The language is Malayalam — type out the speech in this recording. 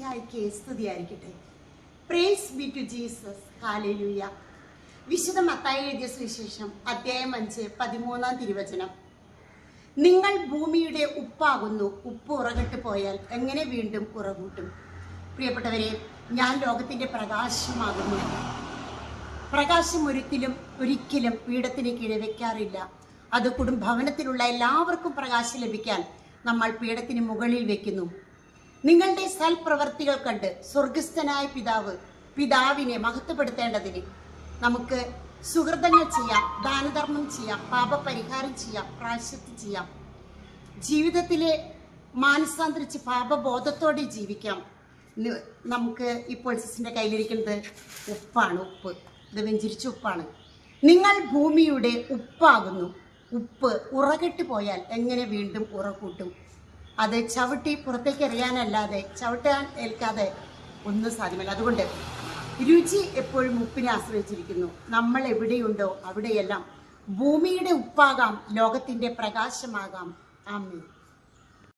മിശിഹായ്ക്ക് സ്തുതിയായിരിക്കട്ടെ. Praise be to Jesus. Hallelujah. വിശുദ്ധ മത്തായി എഴുതിയ സുവിശേഷം അധ്യായം 5 13 തിരുവചനം. നിങ്ങൾ ഭൂമിയുടെ ഉപ്പാകുന്നു. ഉപ്പ് ഉറകട്ട് പോയാൽ എങ്ങനെ വീണ്ടും ഉറകൂട്ടും? പ്രിയപ്പെട്ടവരെ, ഞാൻ ലോകത്തിന്റെ പ്രകാശമാകുന്നു. പ്രകാശം ഒരിക്കലും പീഠത്തിന് കീഴെ വെക്കാറില്ല. അത് കുടുംബഭവനത്തിലുള്ള എല്ലാവർക്കും പ്രകാശം ലഭിക്കാൻ നമ്മൾ പീഠത്തിന് മുകളിൽ വെക്കുന്നു. നിങ്ങളുടെ സൽപ്രവർത്തികൾ കണ്ട് സ്വർഗസ്ഥനായ പിതാവിനെ മഹത്വപ്പെടുത്തേണ്ടതിന് നമുക്ക് സുഹൃതങ്ങൾ ചെയ്യാം, ദാനധർമ്മം ചെയ്യാം, പാപപരിഹാരം ചെയ്യാം, പ്രായശ്ചിത്തം ചെയ്യാം. ജീവിതത്തിലെ മാനസാന്തരിച്ച് പാപബോധത്തോടെ ജീവിക്കാം. നമുക്ക് ഇപ്പോൾ സിസ്റ്ററിന്റെ കയ്യിലിരിക്കുന്നത് ഉപ്പാണ്. ഉപ്പ്, ഇത് വെഞ്ചിരിച്ച ഉപ്പാണ്. നിങ്ങൾ ഭൂമിയുടെ ഉപ്പാകുന്നു. ഉപ്പ് ഉറകെട്ട് പോയാൽ എങ്ങനെ വീണ്ടും ഉറകൂട്ടും? അത് ചവിട്ടി പുറത്തേക്ക് എറിയാനല്ലാതെ, ചവിട്ടാൻ ഏൽക്കാതെ ഒന്നും സാധ്യമല്ല. അതുകൊണ്ട് രുചി എപ്പോഴും ഉപ്പിനെ ആശ്രയിച്ചിരിക്കുന്നു. നമ്മൾ എവിടെയുണ്ടോ അവിടെയെല്ലാം ഭൂമിയുടെ ഉപ്പാകാം, ലോകത്തിന്റെ പ്രകാശമാകാം. ആമേൻ.